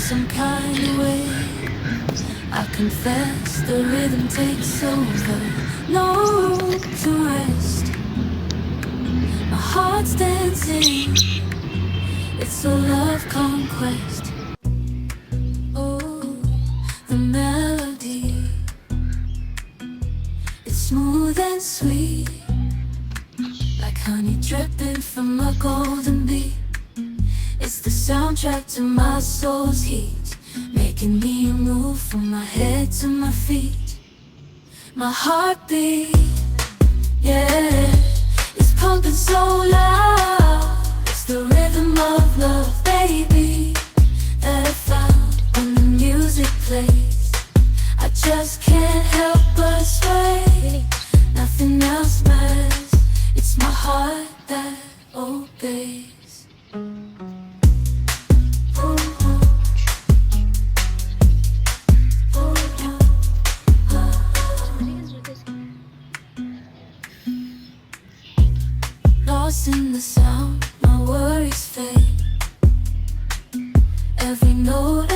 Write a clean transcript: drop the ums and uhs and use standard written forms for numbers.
some kind of way. I confess the rhythm takes over. No room to rest. My heart's dancing. It's a love conquest. Oh, the melody. It's smooth and sweet, like honey dripping from a golden bee. It's the soundtrack to my soul's heat, making me move from my head to my feet. My heartbeat, yeah, it's pumping so loud. It's the rhythm of love, baby, that I found when the music plays. I just can't help but sway. Nothing else matters. It's my heart that obeys. Lost in the sound, my worries fade. Every note